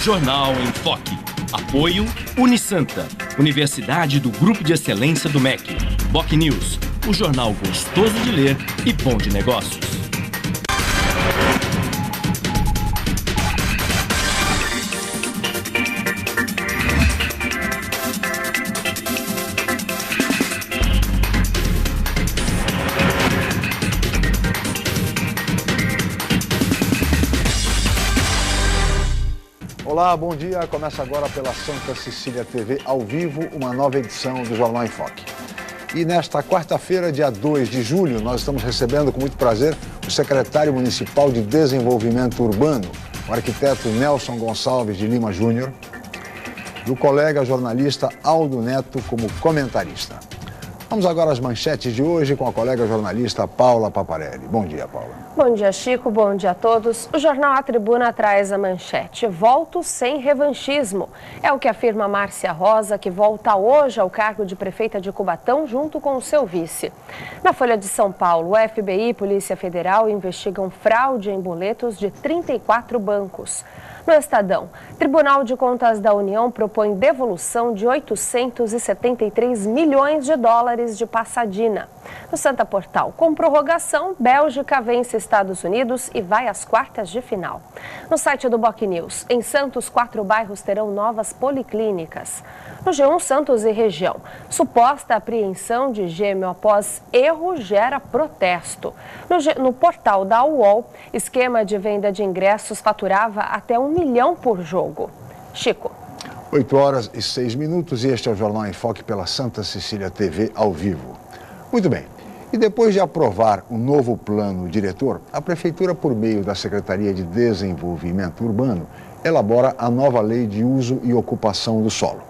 Jornal em Foque. Apoio Unisanta, Universidade do Grupo de Excelência do MEC. BocNews, o jornal gostoso de ler e bom de negócios. Olá, bom dia. Começa agora pela Santa Cecília TV, ao vivo, uma nova edição do Jornal em Foque. E nesta quarta-feira, dia 2 de julho, nós estamos recebendo com muito prazer o secretário municipal de Desenvolvimento Urbano, o arquiteto Nelson Gonçalves de Lima Júnior, e o colega jornalista Aldo Neto como comentarista. Vamos agora às manchetes de hoje com a colega jornalista Paula Paparelli. Bom dia, Paula. Bom dia, Chico. Bom dia a todos. O jornal A Tribuna traz a manchete: volto sem revanchismo. É o que afirma Márcia Rosa, que volta hoje ao cargo de prefeita de Cubatão junto com o seu vice. Na Folha de São Paulo, o FBI e Polícia Federal investigam fraude em boletos de 34 bancos. No Estadão, Tribunal de Contas da União propõe devolução de 873 milhões de dólares de Passadina. No Santa Portal, com prorrogação, Bélgica vence Estados Unidos e vai às quartas de final. No site do BocNews, em Santos, 4 bairros terão novas policlínicas. No G1 Santos e região, suposta apreensão de gêmeo após erro gera protesto. No portal da UOL, esquema de venda de ingressos faturava até 1 milhão por jogo. Chico. 8h06 e este é o Jornal em Foque pela Santa Cecília TV ao vivo. Muito bem. E depois de aprovar o novo plano diretor, a Prefeitura, por meio da Secretaria de Desenvolvimento Urbano, elabora a nova Lei de Uso e Ocupação do Solo.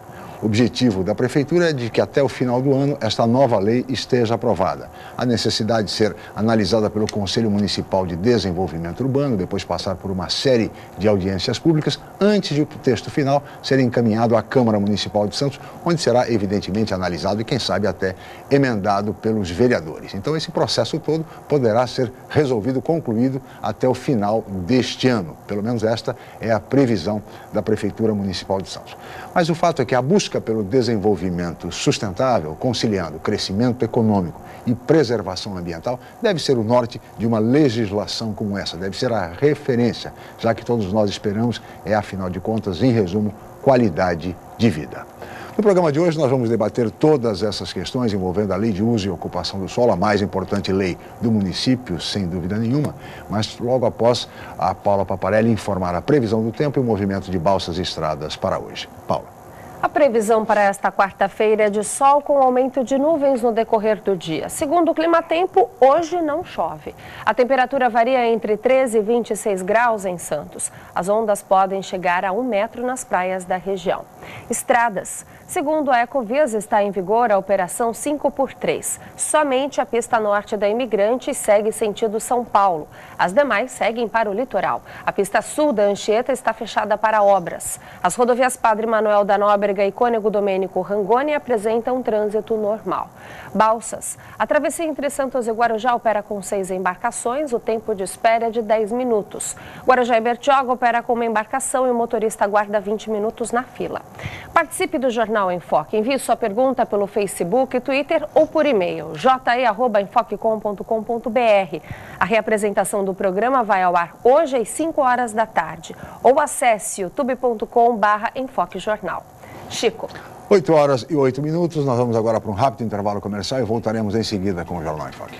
O objetivo da Prefeitura é de que até o final do ano esta nova lei esteja aprovada. A necessidade de ser analisada pelo Conselho Municipal de Desenvolvimento Urbano, depois passar por uma série de audiências públicas, antes de o texto final ser encaminhado à Câmara Municipal de Santos, onde será evidentemente analisado e, quem sabe, até emendado pelos vereadores. Então, esse processo todo poderá ser resolvido, concluído até o final deste ano. Pelo menos esta é a previsão da Prefeitura Municipal de Santos. Mas o fato é que a busca pelo desenvolvimento sustentável, conciliando crescimento econômico e preservação ambiental, deve ser o norte de uma legislação como essa, deve ser a referência, já que todos nós esperamos afinal de contas, em resumo, qualidade de vida. No programa de hoje nós vamos debater todas essas questões envolvendo a Lei de Uso e Ocupação do Solo, a mais importante lei do município, sem dúvida nenhuma, mas logo após a Paula Paparelli informar a previsão do tempo e o movimento de balsas e estradas para hoje. Paula. A previsão para esta quarta-feira é de sol com aumento de nuvens no decorrer do dia. Segundo o Climatempo, hoje não chove. A temperatura varia entre 13 e 26 graus em Santos. As ondas podem chegar a 1 metro nas praias da região. Estradas. Segundo a Ecovias, está em vigor a Operação 5x3. Somente a pista norte da Imigrante segue sentido São Paulo. As demais seguem para o litoral. A pista sul da Anchieta está fechada para obras. As rodovias Padre Manuel da Nóbrega e Cônego Domênico Rangoni apresentam trânsito normal. Balsas. A travessia entre Santos e Guarujá opera com 6 embarcações. O tempo de espera é de 10 minutos. Guarujá e Bertioga opera com uma embarcação e o motorista aguarda 20 minutos na fila. Participe do Jornal em Foque. Envie sua pergunta pelo Facebook, Twitter ou por e-mail je@enfoquecom.com.br. A reapresentação do programa vai ao ar hoje às 5 horas da tarde. Ou acesse youtube.com/enfoquejornal. Chico. 8h08, nós vamos agora para um rápido intervalo comercial e voltaremos em seguida com o Jornal em Foque.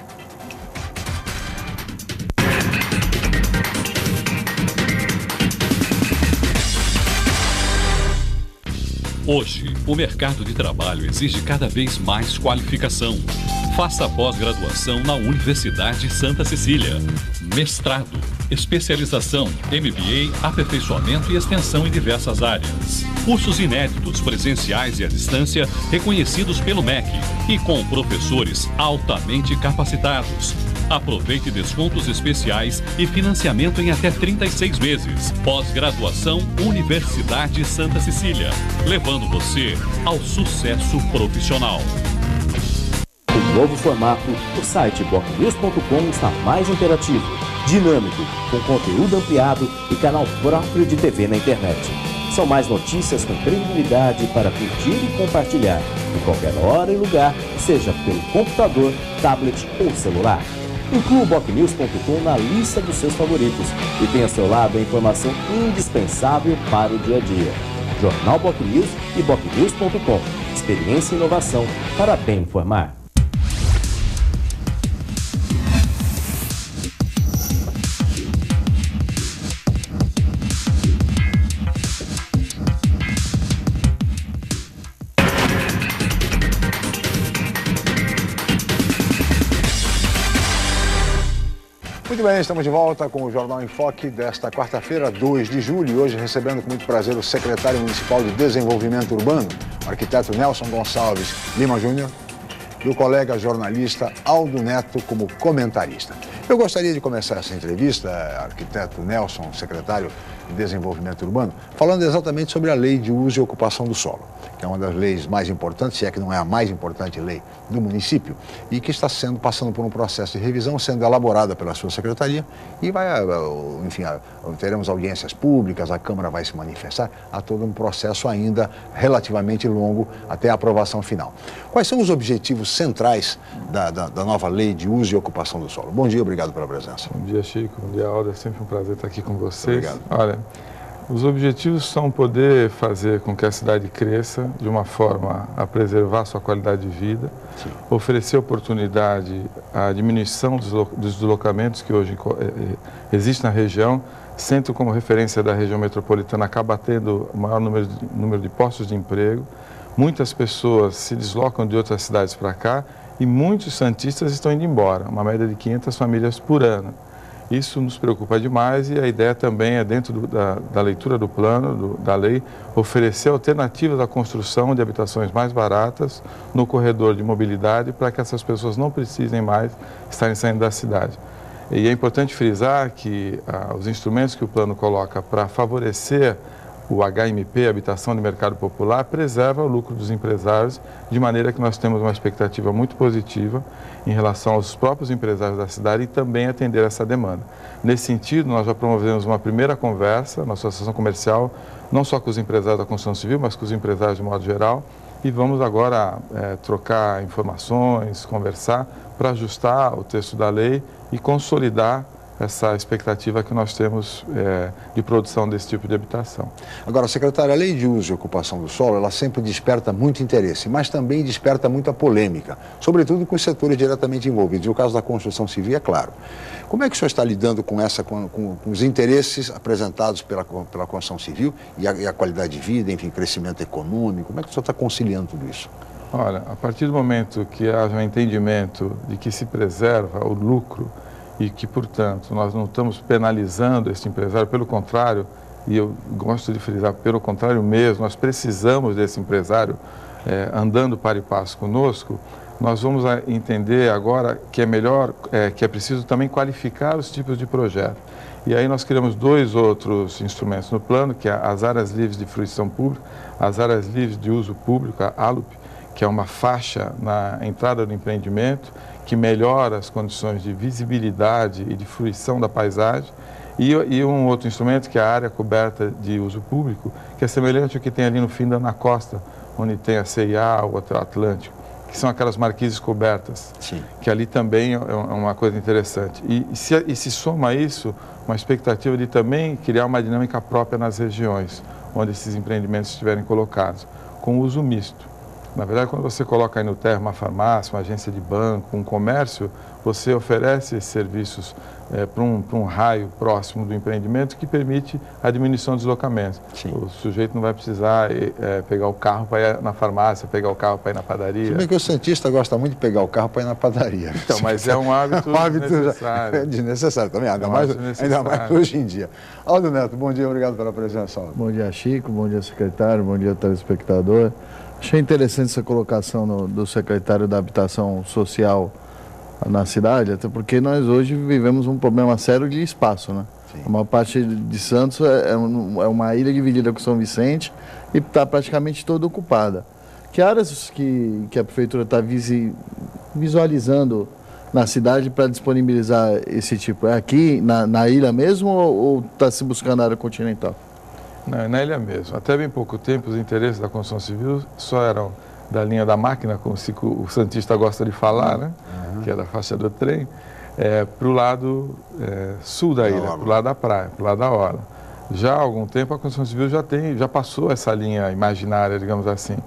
Hoje, o mercado de trabalho exige cada vez mais qualificação. Faça pós-graduação na Universidade Santa Cecília. Mestrado, especialização, MBA, aperfeiçoamento e extensão em diversas áreas. Cursos inéditos, presenciais e à distância, reconhecidos pelo MEC e com professores altamente capacitados. Aproveite descontos especiais e financiamento em até 36 meses. Pós-graduação Universidade Santa Cecília, levando você ao sucesso profissional. O novo formato, o site BocNews.com está mais interativo, dinâmico, com conteúdo ampliado e canal próprio de TV na internet. São mais notícias com credibilidade para curtir e compartilhar, em qualquer hora e lugar, seja pelo computador, tablet ou celular. Inclua o BocNews.com na lista dos seus favoritos e tenha ao seu lado a informação indispensável para o dia a dia. Jornal BocNews e BocNews.com. Experiência e inovação para bem informar. Muito bem, estamos de volta com o Jornal em Foque desta quarta-feira, 2 de julho. E hoje recebendo com muito prazer o secretário municipal de Desenvolvimento Urbano, o arquiteto Nelson Gonçalves Lima Júnior, e o colega jornalista Aldo Neto como comentarista. Eu gostaria de começar essa entrevista, arquiteto Nelson, secretário de Desenvolvimento Urbano, falando exatamente sobre a Lei de Uso e Ocupação do Solo, que é uma das leis mais importantes, se é que não é a mais importante lei do município, e que está passando por um processo de revisão, sendo elaborada pela sua secretaria, e teremos audiências públicas, a Câmara vai se manifestar, há todo um processo ainda relativamente longo até a aprovação final. Quais são os objetivos centrais da nova Lei de Uso e Ocupação do Solo? Bom dia, obrigado pela presença. Bom dia, Chico. Bom dia, Aldo. É sempre um prazer estar aqui com vocês. Obrigado. Olha, os objetivos são poder fazer com que a cidade cresça de uma forma a preservar sua qualidade de vida, sim, oferecer oportunidade à diminuição dos deslocamentos que hoje existem na região. Centro como referência da região metropolitana acaba tendo o maior número de postos de emprego. Muitas pessoas se deslocam de outras cidades para cá e muitos santistas estão indo embora, uma média de 500 famílias por ano. Isso nos preocupa demais e a ideia também é, dentro da leitura do plano, da lei, oferecer alternativas à construção de habitações mais baratas no corredor de mobilidade para que essas pessoas não precisem mais estarem saindo da cidade. E é importante frisar que os instrumentos que o plano coloca para favorecer o HMP, Habitação de Mercado Popular, preserva o lucro dos empresários, de maneira que nós temos uma expectativa muito positiva em relação aos próprios empresários da cidade e também atender essa demanda. Nesse sentido, nós já promovemos uma primeira conversa na Associação Comercial, não só com os empresários da construção civil, mas com os empresários de modo geral, e vamos agora trocar informações, conversar para ajustar o texto da lei e consolidar essa expectativa que nós temos de produção desse tipo de habitação. Agora, secretário, a Lei de Uso e Ocupação do Solo, ela sempre desperta muito interesse, mas também desperta muita polêmica, sobretudo com os setores diretamente envolvidos. E o caso da construção civil é claro. Como é que o senhor está lidando com os interesses apresentados pela construção civil e a qualidade de vida, enfim, crescimento econômico? Como é que o senhor está conciliando tudo isso? Olha, a partir do momento que haja um entendimento de que se preserva o lucro e que, portanto, nós não estamos penalizando esse empresário, pelo contrário, e eu gosto de frisar, pelo contrário mesmo, nós precisamos desse empresário andando para e passo conosco, nós vamos entender agora que é melhor, que é preciso também qualificar os tipos de projeto. E aí nós criamos 2 outros instrumentos no plano, que é as áreas livres de fruição pública, as áreas livres de uso público, a ALUP, que é uma faixa na entrada do empreendimento, que melhora as condições de visibilidade e de fruição da paisagem, e um outro instrumento que é a área coberta de uso público, que é semelhante ao que tem ali no fim na costa, onde tem a CIA, o Hotel Atlântico, que são aquelas marquises cobertas, sim, que ali também é uma coisa interessante. E se soma a isso uma expectativa de também criar uma dinâmica própria nas regiões onde esses empreendimentos estiverem colocados, com uso misto. Na verdade, quando você coloca aí no terra uma farmácia, uma agência de banco, um comércio, você oferece esses serviços para um raio próximo do empreendimento que permite a diminuição dos deslocamentos. Sim. O sujeito não vai precisar pegar o carro para ir na farmácia, pegar o carro para ir na padaria. Se bem que o santista gosta muito de pegar o carro para ir na padaria. Então, mas é um hábito, necessário. É desnecessário também, ainda mais hoje em dia. Aldo Neto, bom dia, obrigado pela presença. Aldo. Bom dia, Chico, bom dia, secretário, bom dia, telespectador. Achei interessante essa colocação do secretário da Habitação Social na cidade, até porque nós hoje vivemos um problema sério de espaço, né? Sim. A maior parte de Santos é uma ilha dividida com São Vicente e está praticamente toda ocupada. Que áreas que a prefeitura está visualizando na cidade para disponibilizar esse tipo? É aqui na ilha mesmo ou está se buscando a área continental? Na ilha mesmo. Até bem pouco tempo, os interesses da construção civil só eram da linha da máquina, como o santista gosta de falar, né? Que é da faixa do trem, para o lado sul da ilha, para o lado da praia, para o lado da orla. Já há algum tempo a construção civil já passou essa linha imaginária, digamos assim.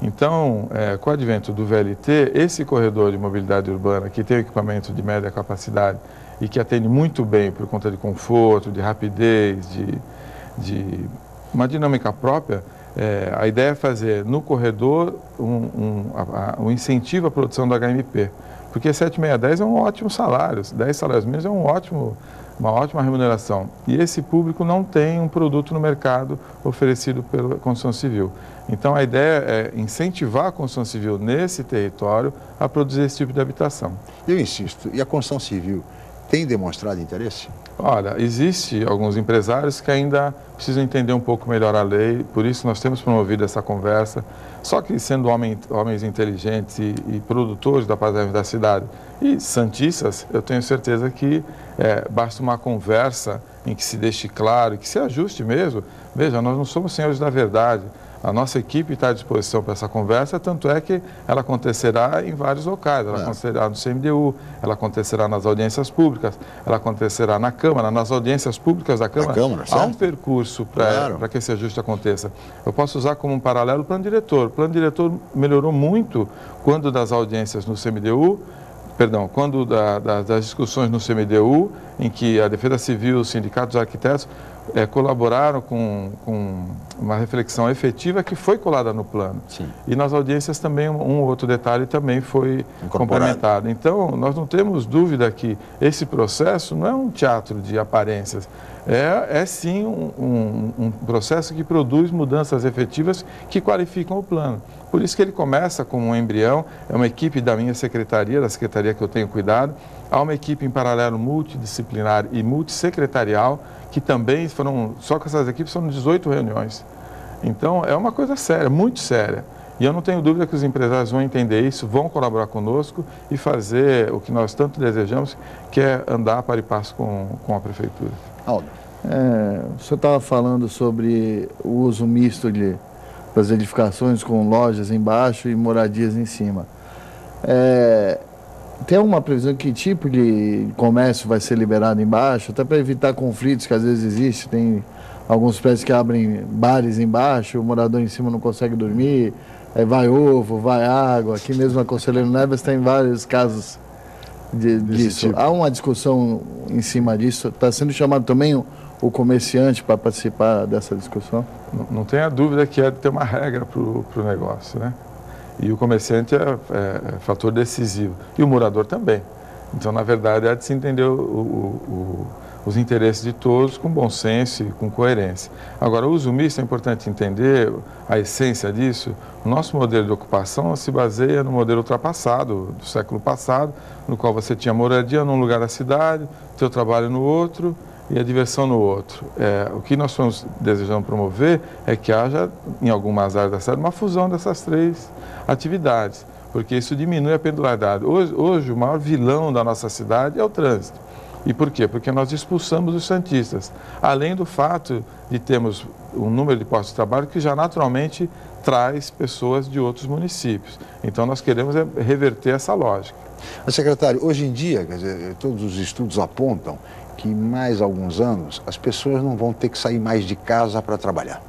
Então, com o advento do VLT, esse corredor de mobilidade urbana, que tem equipamento de média capacidade e que atende muito bem por conta de conforto, de rapidez, de uma dinâmica própria, a ideia é fazer no corredor um incentivo à produção do HMP. Porque 7,610 é um ótimo salário, 10 salários mínimos é uma ótima remuneração. E esse público não tem um produto no mercado oferecido pela construção civil. Então a ideia é incentivar a construção civil nesse território a produzir esse tipo de habitação. Eu insisto, e a construção civil tem demonstrado interesse? Olha, existe alguns empresários que ainda precisam entender um pouco melhor a lei, por isso nós temos promovido essa conversa. Só que sendo homens inteligentes e produtores da paisagem da cidade e santistas, eu tenho certeza que basta uma conversa em que se deixe claro, que se ajuste mesmo. Veja, nós não somos senhores da verdade. A nossa equipe está à disposição para essa conversa, tanto é que ela acontecerá em vários locais. Ela acontecerá no CMDU, ela acontecerá nas audiências públicas, ela acontecerá na Câmara, nas audiências públicas da Câmara. Há um percurso para que esse ajuste aconteça. Eu posso usar como um paralelo o plano diretor. O plano diretor melhorou muito quando das audiências no CMDU, quando das discussões no CMDU, em que a Defesa Civil, os sindicatos, os arquitetos, colaboraram com uma reflexão efetiva que foi colada no plano. Sim. E nas audiências também um outro detalhe também foi complementado. Então, nós não temos dúvida que esse processo não é um teatro de aparências, é sim um processo que produz mudanças efetivas que qualificam o plano. Por isso que ele começa como um embrião, é uma equipe da minha secretaria, da secretaria que eu tenho cuidado, há uma equipe em paralelo multidisciplinar e multissecretarial, que também só com essas equipes foram 18 reuniões. Então, é uma coisa séria, muito séria. E eu não tenho dúvida que os empresários vão entender isso, vão colaborar conosco e fazer o que nós tanto desejamos, que é andar para e passo com a Prefeitura. Aldo. O senhor estava falando sobre o uso misto das edificações com lojas embaixo e moradias em cima. Tem alguma previsão que tipo de comércio vai ser liberado embaixo, até para evitar conflitos que às vezes existem? Tem alguns prédios que abrem bares embaixo, o morador em cima não consegue dormir, vai ovo, vai água. Aqui mesmo na Conselheiro Neves tem vários casos disso. Tipo. Há uma discussão em cima disso? Está sendo chamado também o comerciante para participar dessa discussão? Não tenha dúvida que é de ter uma regra para o negócio, né? E o comerciante é fator decisivo. E o morador também. Então, na verdade, é de se entender os interesses de todos com bom senso e com coerência. Agora, o uso misto é importante entender a essência disso. O nosso modelo de ocupação se baseia no modelo ultrapassado, do século passado, no qual você tinha moradia num lugar da cidade, seu trabalho no outro e a diversão no outro. O que nós estamos desejando promover é que haja, em algumas áreas da cidade, uma fusão dessas três atividades, porque isso diminui a pendularidade. Hoje, o maior vilão da nossa cidade é o trânsito. E por quê? Porque nós expulsamos os santistas, além do fato de termos um número de postos de trabalho que já naturalmente traz pessoas de outros municípios. Então, nós queremos reverter essa lógica. Mas, secretário, hoje em dia, quer dizer, todos os estudos apontam que em mais alguns anos as pessoas não vão ter que sair mais de casa para trabalhar.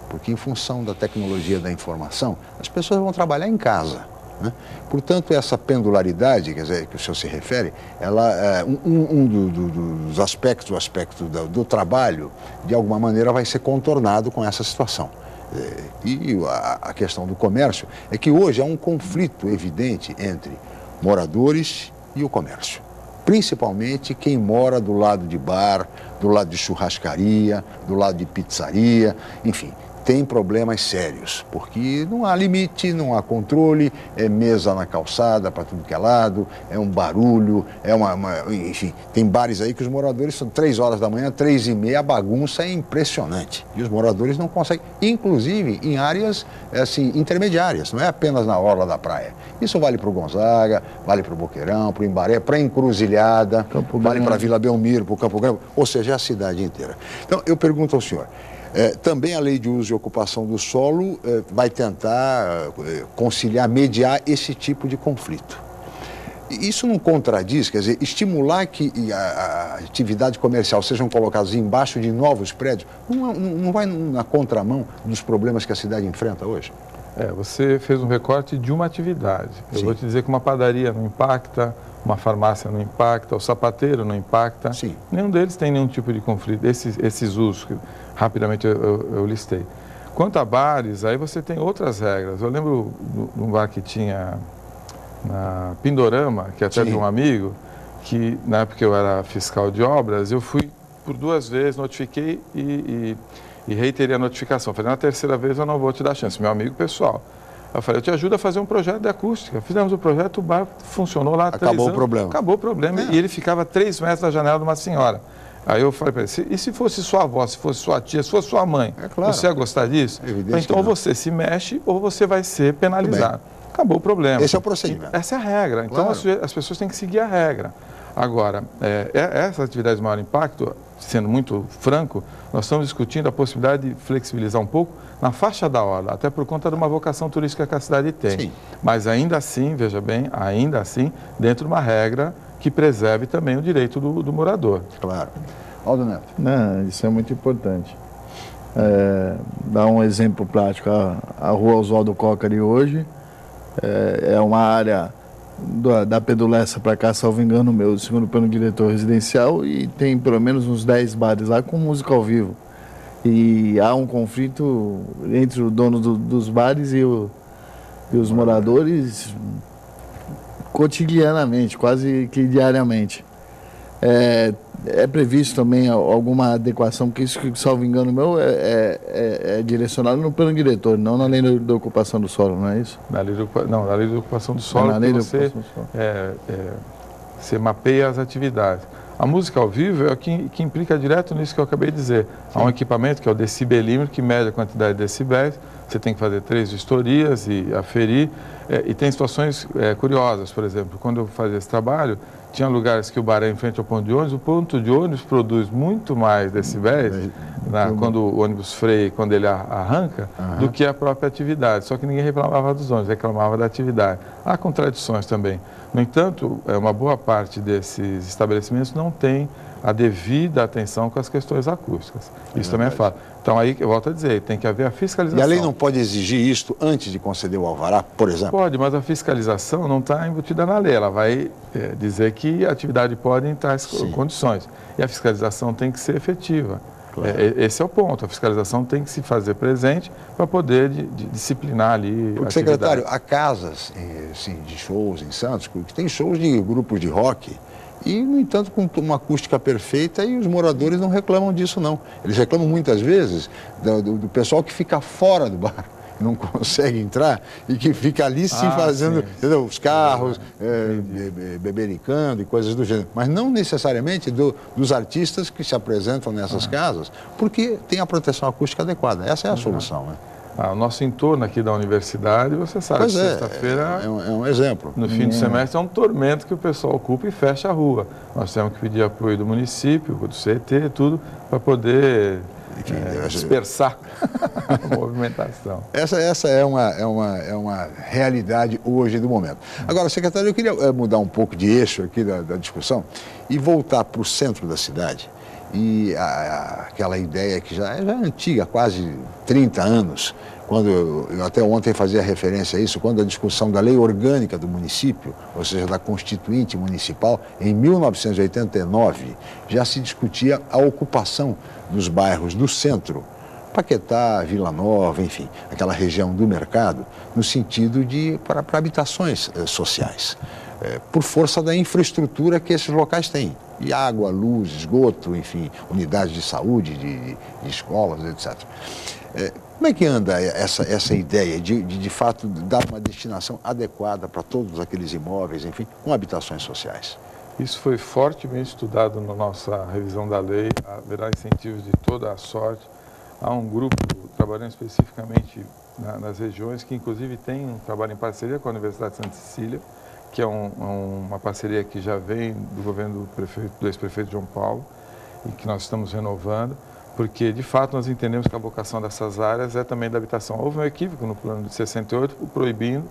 Porque em função da tecnologia da informação, as pessoas vão trabalhar em casa, né? Portanto, essa pendularidade, quer dizer, que o senhor se refere, ela é dos aspectos, o aspecto do trabalho, de alguma maneira vai ser contornado com essa situação. E a questão do comércio é que hoje há um conflito evidente entre moradores e o comércio. Principalmente quem mora do lado de bar, do lado de churrascaria, do lado de pizzaria, enfim, tem problemas sérios, porque não há limite, não há controle, é mesa na calçada para tudo que é lado, é um barulho, enfim, tem bares aí que os moradores são 3 horas da manhã, 3h30, a bagunça é impressionante. E os moradores não conseguem, inclusive em áreas assim, intermediárias, não é apenas na orla da praia. Isso vale para o Gonzaga, vale para o Boqueirão, para o Imbaré, para a Encruzilhada, vale para a Vila Belmiro, para o Campo Grande, ou seja, é a cidade inteira. Então, eu pergunto ao senhor, Também a lei de uso e ocupação do solo vai tentar conciliar, mediar esse tipo de conflito. Isso não contradiz, quer dizer, estimular que a atividade comercial sejam colocadas embaixo de novos prédios, não vai na contramão dos problemas que a cidade enfrenta hoje? Você fez um recorte de uma atividade. Eu vou te dizer que uma padaria não impacta, uma farmácia não impacta, o sapateiro não impacta. Sim. Nenhum deles tem nenhum tipo de conflito, esses usos que rapidamente eu listei. Quanto a bares, aí você tem outras regras. Eu lembro de um bar que tinha na Pindorama, que até de um amigo, que na época eu era fiscal de obras, eu fui por 2 vezes, notifiquei e reiterei a notificação. Falei, na terceira vez eu não vou te dar chance, meu amigo pessoal. Eu falei, eu te ajudo a fazer um projeto de acústica. Fizemos o projeto, o bar funcionou lá 3 anos. Acabou o problema. Acabou o problema e ele ficava 3 metros da janela de uma senhora. Aí eu falei para ele, e se fosse sua avó, se fosse sua tia, se fosse sua mãe, claro. Você ia gostar disso? Então ou você se mexe ou você vai ser penalizado. Acabou o problema. Esse é o procedimento. Essa é a regra. Então claro. As pessoas têm que seguir a regra. Agora, essa atividade de maior impacto, sendo muito franco, nós estamos discutindo a possibilidade de flexibilizar um pouco na faixa da hora, até por conta de uma vocação turística que a cidade tem. Sim. Mas ainda assim, veja bem, ainda assim, dentro de uma regra que preserve também o direito do morador. Claro. Aldo Neto. Não, isso é muito importante. Dar um exemplo prático, a rua Oswaldo Cócari hoje é uma área da Pedulessa para cá, salvo engano meu, segundo plano diretor residencial, e tem pelo menos uns 10 bares lá com música ao vivo. E há um conflito entre o dono dos bares e os moradores cotidianamente, quase que diariamente. É previsto também alguma adequação, porque isso, salvo engano meu, é direcionado no plano diretor, não na lei da ocupação do solo, não é isso? Na lei da ocupação do solo, você mapeia as atividades. A música ao vivo é o que implica direto nisso que eu acabei de dizer. Há um equipamento que é o decibelímetro, que mede a quantidade de decibéis, você tem que fazer 3 vistorias e aferir, e tem situações curiosas, por exemplo, quando eu fazia esse trabalho, tinha lugares que o bar é em frente ao ponto de ônibus, o ponto de ônibus produz muito mais decibéis quando o ônibus freia, quando ele arranca, do que a própria atividade. Só que ninguém reclamava dos ônibus, reclamava da atividade. Há contradições também. No entanto, uma boa parte desses estabelecimentos não tem a devida atenção com as questões acústicas. Isso também é fato. Então, aí, eu volto a dizer, tem que haver a fiscalização. E a lei não pode exigir isto antes de conceder o alvará, por exemplo? Pode, mas a fiscalização não está embutida na lei. Ela vai dizer que a atividade pode em tais condições. E a fiscalização tem que ser efetiva. Claro. Esse é o ponto. A fiscalização tem que se fazer presente para poder disciplinar ali a atividade. Secretário, há casas assim, de shows em Santos, que tem shows de grupos de rock, e, no entanto, com uma acústica perfeita, e os moradores não reclamam disso, não. Eles reclamam muitas vezes do pessoal que fica fora do bar, não consegue entrar, e que fica ali sim fazendo, entendeu? Os carros, bebericando e coisas do gênero. Mas não necessariamente dos artistas que se apresentam nessas casas, porque tem a proteção acústica adequada. Essa é a solução, né? O nosso entorno aqui da universidade, você sabe que sexta-feira é um exemplo. No fim do semestre é um tormento que o pessoal ocupa e fecha a rua. Nós temos que pedir apoio do município, do CET, tudo, para poder dispersar a movimentação. Essa é uma realidade hoje do momento. Agora, secretário, eu queria mudar um pouco de eixo aqui da discussão e voltar para o centro da cidade. E aquela ideia que já é antiga, quase 30 anos, quando eu até ontem fazia referência a isso, quando a discussão da lei orgânica do município, ou seja, da Constituinte Municipal, em 1989, já se discutia a ocupação dos bairros do centro, Paquetá, Vila Nova, enfim, aquela região do mercado, no sentido para habitações sociais, por força da infraestrutura que esses locais têm. De água, luz, esgoto, enfim, unidades de saúde, de escolas, etc. Como é que anda essa ideia de fato, dar uma destinação adequada para todos aqueles imóveis, enfim, com habitações sociais? Isso foi fortemente estudado na nossa revisão da lei, haverá incentivos de toda a sorte. Há um grupo trabalhando especificamente nas regiões, que inclusive tem um trabalho em parceria com a Universidade de Santa Cecília, que é uma parceria que já vem do governo do ex-prefeito João Paulo e que nós estamos renovando, porque de fato nós entendemos que a vocação dessas áreas é também da habitação. Houve um equívoco no plano de 68, o proibindo.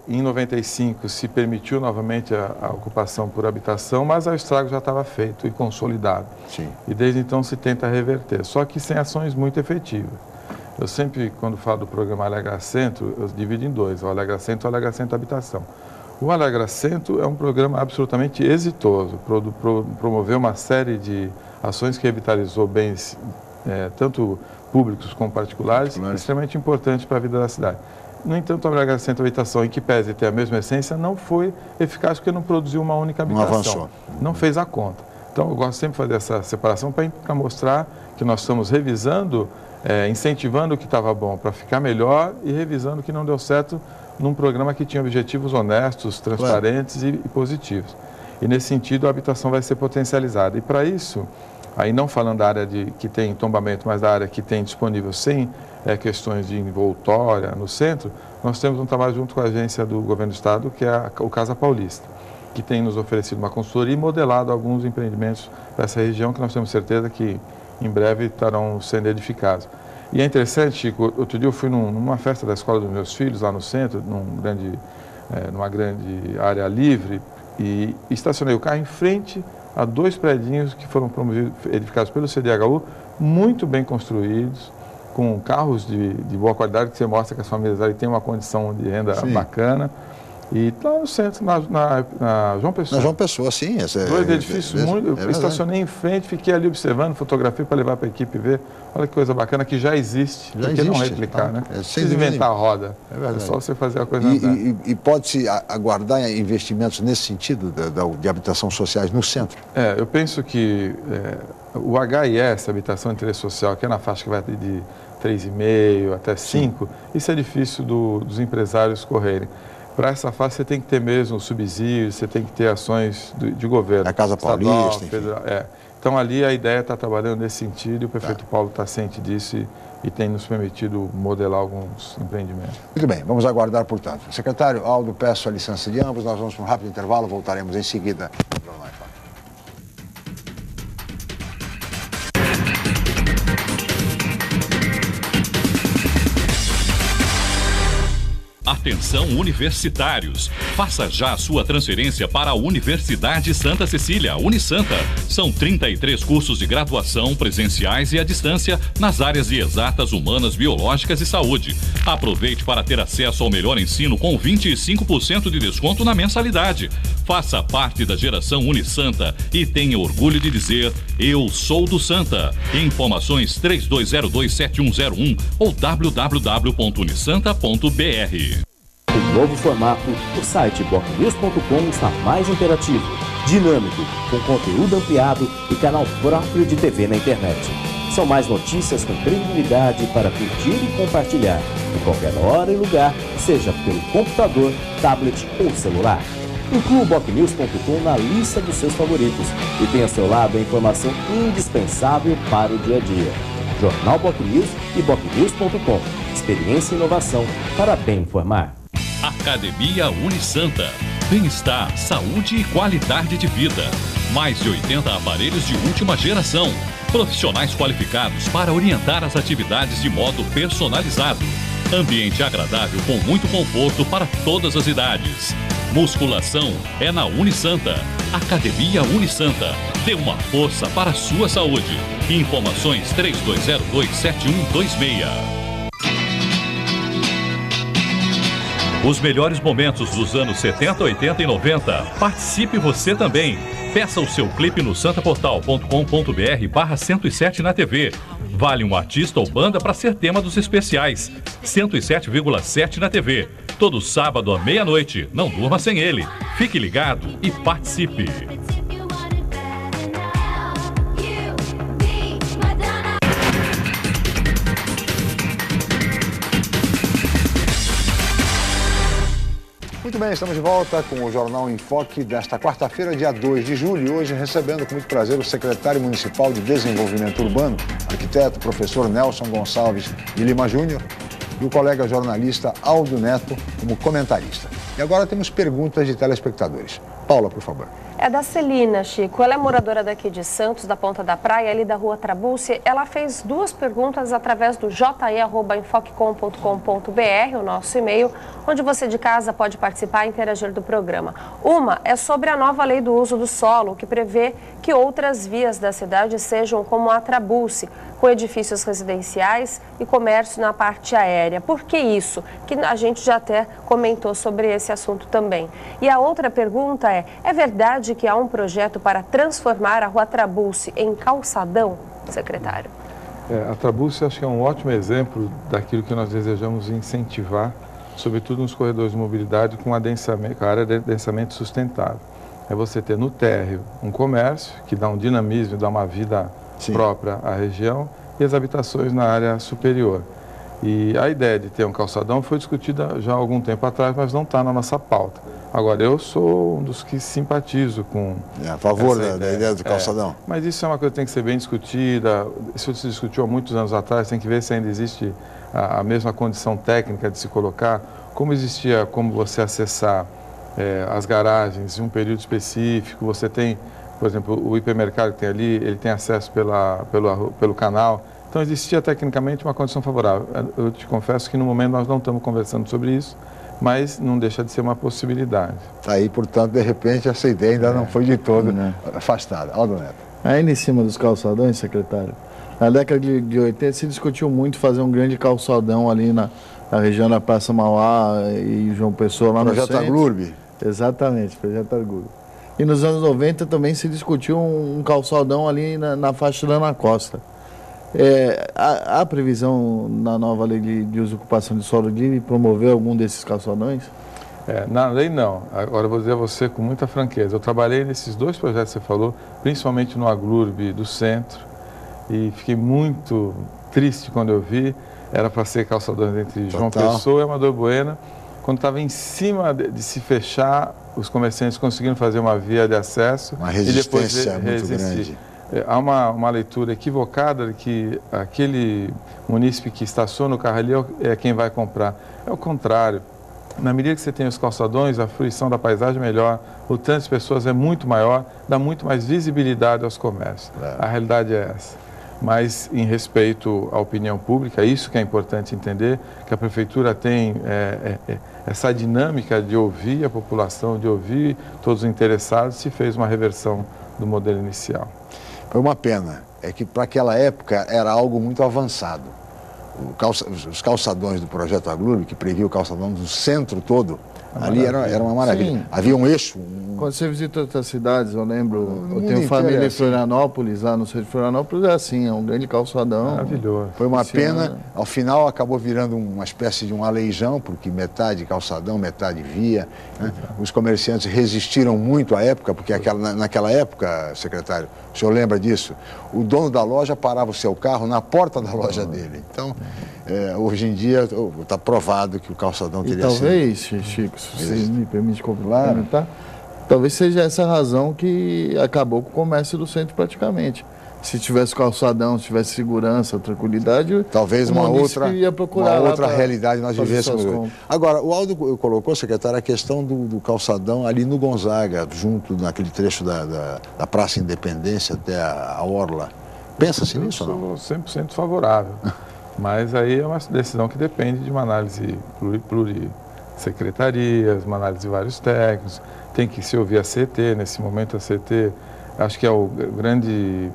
Em 95 se permitiu novamente a ocupação por habitação, mas o estrago já estava feito e consolidado. Sim. E desde então se tenta reverter, só que sem ações muito efetivas. Eu sempre, quando falo do programa Alegra Centro, eu divido em dois, o Alegra Centro e o Alegra Centro Habitação. O Alegra Centro é um programa absolutamente exitoso, promoveu uma série de ações que revitalizou bens, tanto públicos como particulares, extremamente importantes para a vida da cidade. No entanto, o Alegra Centro Habitação, em que pese ter a mesma essência, não foi eficaz porque não produziu uma única habitação. Não avançou. Não fez a conta. Então, eu gosto sempre de fazer essa separação para mostrar que nós estamos revisando, incentivando o que estava bom para ficar melhor e revisando o que não deu certo num programa que tinha objetivos honestos, transparentes e positivos. E, nesse sentido, a habitação vai ser potencializada. E, para isso, aí não falando da área que tem tombamento, mas da área que tem disponível sem questões de envoltória no centro, nós temos um trabalho junto com a agência do Governo do Estado, que é o Casa Paulista, que tem nos oferecido uma consultoria e modelado alguns empreendimentos para essa região que nós temos certeza que em breve estarão sendo edificados. E é interessante, Chico, outro dia eu fui numa festa da escola dos meus filhos, lá no centro, numa grande área livre, e estacionei o carro em frente a 2 predinhos que foram edificados pelo CDHU, muito bem construídos, com carros de boa qualidade, que você mostra que as famílias ali têm uma condição de renda bacana. E lá no centro, na João Pessoa. Na João Pessoa, sim. 2 edifícios eu estacionei em frente, fiquei ali observando, fotografia para levar para a equipe ver. Olha que coisa bacana que já existe. Por que não replicar, né? Precisa inventar a roda. É só você fazer a coisa andar. E pode-se aguardar investimentos nesse sentido de habitação sociais no centro? Eu penso que o HIS, Habitação de Interesse Social, que é na faixa que vai de 3,5 até 5, isso é difícil dos empresários correrem. Para essa fase você tem que ter mesmo subsídios, você tem que ter ações de governo. A Casa Paulista, federal, Então ali a ideia está trabalhando nesse sentido e o prefeito Paulo está ciente disso e tem nos permitido modelar alguns empreendimentos. Muito bem, vamos aguardar, portanto. Secretário Aldo, peço a licença de ambos, nós vamos para um rápido intervalo, voltaremos em seguida. Atenção universitários, faça já a sua transferência para a Universidade Santa Cecília, Unisanta. São 33 cursos de graduação presenciais e à distância nas áreas de exatas, humanas, biológicas e saúde. Aproveite para ter acesso ao melhor ensino com 25% de desconto na mensalidade. Faça parte da geração Unisanta e tenha orgulho de dizer: eu sou do Santa. Informações 32027101 ou www.unisanta.br. Em novo formato, o site bocnews.com está mais interativo, dinâmico, com conteúdo ampliado e canal próprio de TV na internet. São mais notícias com credibilidade para curtir e compartilhar, em qualquer hora e lugar, seja pelo computador, tablet ou celular. Inclua o bocnews.com na lista dos seus favoritos e tenha ao seu lado a informação indispensável para o dia a dia. Jornal Bocnews e bocnews.com. Experiência e inovação para bem informar. Academia Unisanta. Bem-estar, saúde e qualidade de vida. Mais de 80 aparelhos de última geração. Profissionais qualificados para orientar as atividades de modo personalizado. Ambiente agradável com muito conforto para todas as idades. Musculação é na Unisanta. Academia Unisanta. Dê uma força para a sua saúde. Informações 32027126. Os melhores momentos dos anos 70, 80 e 90. Participe você também. Peça o seu clipe no santaportal.com.br/107 na TV. Vale um artista ou banda para ser tema dos especiais. 107,7 na TV. Todo sábado à meia-noite. Não durma sem ele. Fique ligado e participe. Muito bem, estamos de volta com o Jornal em Foque desta quarta-feira, dia 2 de julho. E hoje recebendo com muito prazer o secretário municipal de Desenvolvimento Urbano, arquiteto, professor Nelson Gonçalves de Lima Júnior, e o colega jornalista Aldo Neto como comentarista. E agora temos perguntas de telespectadores. Paula, por favor. É da Celina, Chico. Ela é moradora daqui de Santos, da Ponta da Praia, ali da Rua Trabúcia. Ela fez 2 perguntas através do je@infocom.com.br, o nosso e-mail, onde você de casa pode participar e interagir do programa. Uma é sobre a nova lei do uso do solo, que prevê que outras vias da cidade sejam como a Trabúcia, com edifícios residenciais e comércio na parte aérea. Por que isso? Que a gente já até comentou sobre esse assunto também. E a outra pergunta é verdade que há um projeto para transformar a Rua Trabúcia em calçadão, secretário? A Trabúcia acho que é um ótimo exemplo daquilo que nós desejamos incentivar, sobretudo nos corredores de mobilidade com a área de adensamento sustentável. É você ter no térreo um comércio que dá um dinamismo, dá uma vida própria à região, e as habitações na área superior. E a ideia de ter um calçadão foi discutida já há algum tempo atrás, mas não está na nossa pauta. Agora, eu sou um dos que simpatizo com... a favor da ideia do calçadão. Mas isso é uma coisa que tem que ser bem discutida. Isso se discutiu há muitos anos atrás, tem que ver se ainda existe a mesma condição técnica de se colocar. Como existia como você acessar as garagens em um período específico, você tem, por exemplo, o hipermercado que tem ali, ele tem acesso pelo canal. Então, existia tecnicamente uma condição favorável. Eu te confesso que no momento nós não estamos conversando sobre isso, mas não deixa de ser uma possibilidade. Está aí, portanto, de repente, essa ideia ainda não foi de todo afastada. Aldo Neto. Ainda em cima dos calçadões, secretário, na década de 80 se discutiu muito fazer um grande calçadão ali na região da Praça Mauá e João Pessoa, lá no centro. Projeto Aglurbe. Exatamente, Projeto Aglurbe. E nos anos 90 também se discutiu um calçadão ali na faixa da Ana Costa. Há previsão na nova lei de uso e ocupação de solo de promover algum desses calçadões? Na lei não. Agora eu vou dizer a você com muita franqueza. Eu trabalhei nesses 2 projetos que você falou, principalmente no Aglurbe do centro, e fiquei muito triste quando eu vi. Era para ser calçadões entre João Pessoa e Amador Bueno. Quando estava em cima de se fechar, os comerciantes conseguiram fazer uma via de acesso e depois muito grande. Há uma leitura equivocada de que aquele munícipe que estaciona o carro ali é quem vai comprar. É o contrário. Na medida que você tem os calçadões, a fruição da paisagem é melhor, o trânsito de pessoas é muito maior, dá muito mais visibilidade aos comércios. A realidade é essa. Mas, em respeito à opinião pública, isso que é importante entender, que a Prefeitura tem essa dinâmica de ouvir a população, de ouvir todos os interessados, se fez uma reversão do modelo inicial. Foi uma pena, é que para aquela época era algo muito avançado. Os calçadões do Projeto Aglurbe, que previa o calçadão do centro todo, ali era uma maravilha. Sim. Havia um eixo. Quando você visita outras cidades, eu lembro, eu tenho família em Florianópolis, lá no centro de Florianópolis, é assim, é um grande calçadão. Maravilhoso. Foi uma pena, ao final acabou virando uma espécie de um aleijão, porque metade calçadão, metade via. Né? Os comerciantes resistiram muito à época, porque naquela época, secretário, o senhor lembra disso? O dono da loja parava o seu carro na porta da loja dele. Então, hoje em dia, está provado que o calçadão teria sido... Talvez, Chico, se você me permite complementar, talvez seja essa a razão que acabou com o comércio do centro praticamente. Se tivesse calçadão, se tivesse segurança, tranquilidade, talvez uma outra realidade nós vivêssemos. Agora, o Aldo colocou, secretário, a questão do calçadão ali no Gonzaga, junto naquele trecho da Praça Independência até a Orla. Pensa-se nisso ou não? Eu sou 100% favorável, mas aí é uma decisão que depende de uma análise plurissecretarias, uma análise de vários técnicos, tem que se ouvir a CT, nesse momento a CT... Acho que é o grande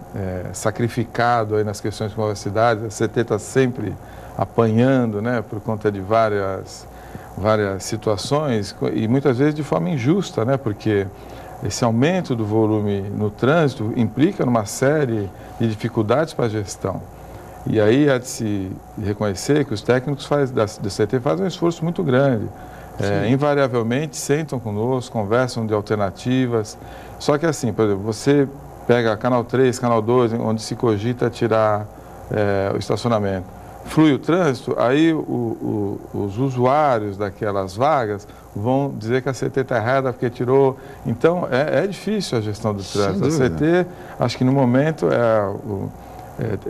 sacrificado aí nas questões com a cidade. A CT está sempre apanhando, né, por conta de várias situações e muitas vezes de forma injusta, né, porque esse aumento do volume no trânsito implica numa série de dificuldades para a gestão. E aí há de se reconhecer que os técnicos da CT fazem um esforço muito grande. Invariavelmente sentam conosco, conversam de alternativas. Só que assim, por exemplo, você pega canal 3, canal 2, onde se cogita tirar o estacionamento. Flui o trânsito, aí os usuários daquelas vagas vão dizer que a CT está errada porque tirou. Então, é difícil a gestão do trânsito. A CT, acho que no momento,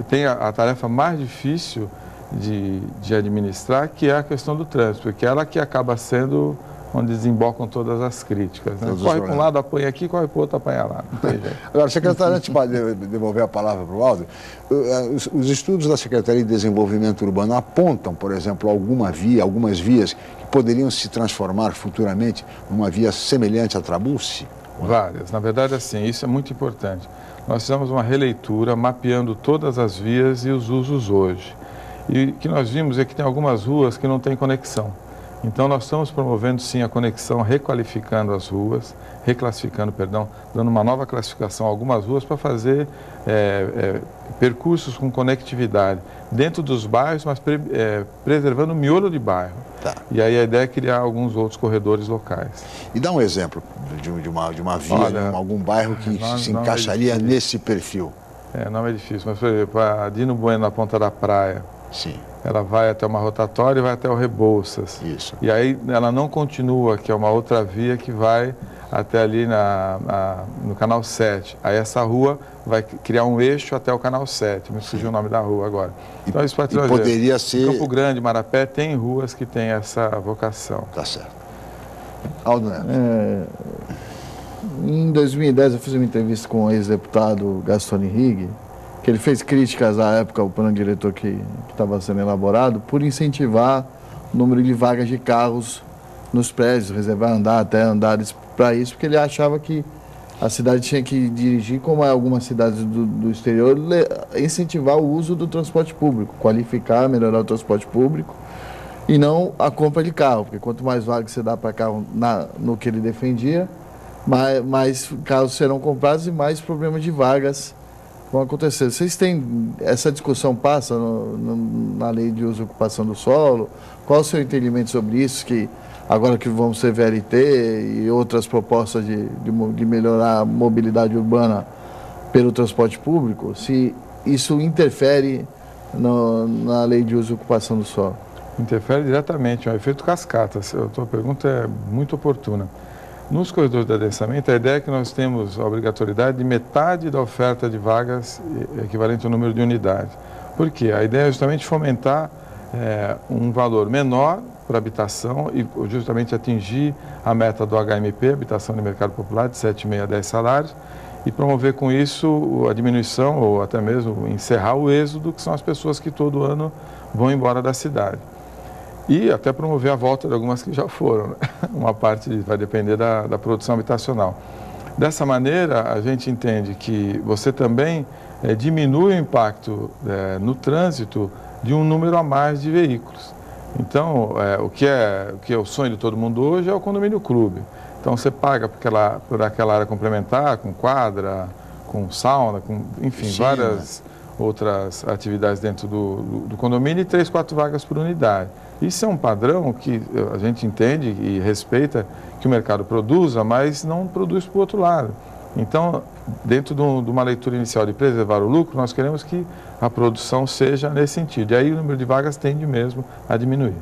tem a tarefa mais difícil de administrar, que é a questão do trânsito, porque ela que acaba sendo onde desembocam todas as críticas. Né? Corre para um lado, apanha aqui, corre para o outro, apanha lá. Não tem jeito. Agora, secretário, antes de devolver a palavra para o Aldo, os estudos da Secretaria de Desenvolvimento Urbano apontam, por exemplo, algumas vias que poderiam se transformar futuramente numa via semelhante à Trabulce? Várias. Na verdade, assim, isso é muito importante. Nós fizemos uma releitura mapeando todas as vias e os usos hoje. E o que nós vimos é que tem algumas ruas que não têm conexão. Então, nós estamos promovendo, sim, a conexão, reclassificando, dando uma nova classificação a algumas ruas para fazer percursos com conectividade dentro dos bairros, mas preservando o miolo de bairro. Tá. E aí a ideia é criar alguns outros corredores locais. E dá um exemplo de uma via, olha, algum bairro que se encaixaria nesse perfil. Não é difícil, mas, por exemplo, a Dino Bueno, na Ponta da Praia. Sim. Ela vai até uma rotatória e vai até o Rebouças. Isso. E aí ela não continua, que é uma outra via que vai até ali no Canal 7. Aí essa rua vai criar um eixo até o Canal 7. Me surgiu o nome da rua agora. Então isso para trazer. Poderia ser... Campo Grande, Marapé, tem ruas que têm essa vocação. Tá certo. Aldo Neto. Em 2010 eu fiz uma entrevista com o ex-deputado Gastone Rigg, que ele fez críticas à época ao plano diretor que estava sendo elaborado por incentivar o número de vagas de carros nos prédios, reservar até andares para isso, porque ele achava que a cidade tinha que dirigir, como algumas cidades do exterior, incentivar o uso do transporte público, qualificar, melhorar o transporte público e não a compra de carro, porque quanto mais vagas você dá para carro no que ele defendia, mais carros serão comprados e mais problemas de vagas vão acontecer. Vocês têm, essa discussão passa na lei de uso e ocupação do solo? Qual o seu entendimento sobre isso, que agora que vamos ter VLT e outras propostas de melhorar a mobilidade urbana pelo transporte público, se isso interfere na lei de uso e ocupação do solo? Interfere diretamente, é um efeito cascata. A tua pergunta é muito oportuna. Nos corredores de adensamento, a ideia é que nós temos a obrigatoriedade de metade da oferta de vagas equivalente ao número de unidades. Por quê? A ideia é justamente fomentar um valor menor para habitação e justamente atingir a meta do HMP, Habitação de Mercado Popular, de 7,5 a 10 salários, e promover com isso a diminuição ou até mesmo encerrar o êxodo, que são as pessoas que todo ano vão embora da cidade. E até promover a volta de algumas que já foram, né? Uma parte vai depender da produção habitacional. Dessa maneira, a gente entende que você também diminui o impacto no trânsito de um número a mais de veículos. Então, o que é o sonho de todo mundo hoje é o condomínio clube. Então, você paga por aquela área complementar, com quadra, com sauna, enfim, sim, várias outras atividades dentro do condomínio e 3, 4 vagas por unidade. Isso é um padrão que a gente entende e respeita que o mercado produza, mas não produz para o outro lado. Então, dentro de uma leitura inicial de preservar o lucro, nós queremos que a produção seja nesse sentido. E aí o número de vagas tende mesmo a diminuir.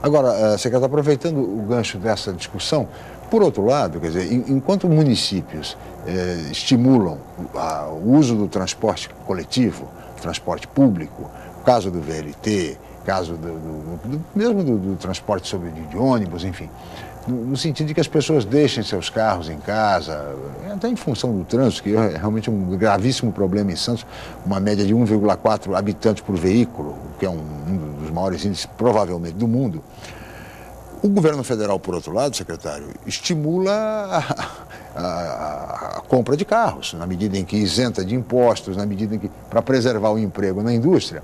Agora, secretário, aproveitando o gancho dessa discussão, por outro lado, quer dizer, enquanto municípios estimulam o uso do transporte coletivo, transporte público, o caso do VLT, caso mesmo do transporte de ônibus, enfim, no sentido de que as pessoas deixem seus carros em casa, até em função do trânsito, que é realmente um gravíssimo problema em Santos, uma média de 1,4 habitantes por veículo, que é um dos maiores índices provavelmente do mundo. O governo federal, por outro lado, secretário, estimula a compra de carros, na medida em que isenta de impostos, na medida em que, para preservar o emprego na indústria,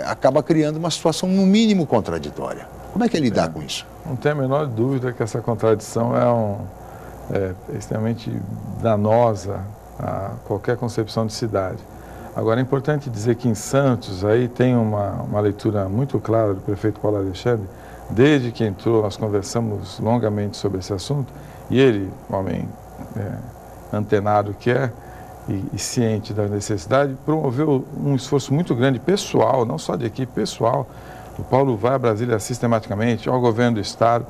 acaba criando uma situação, no mínimo, contraditória. Como é que é lidar com isso? Não tem a menor dúvida que essa contradição é extremamente danosa a qualquer concepção de cidade. Agora, é importante dizer que em Santos aí tem uma leitura muito clara do prefeito Paulo Alexandre. Desde que entrou, nós conversamos longamente sobre esse assunto e ele, homem antenado que é e ciente da necessidade, promoveu um esforço muito grande pessoal, não só de equipe, pessoal. O Paulo vai a Brasília sistematicamente, ao governo do Estado,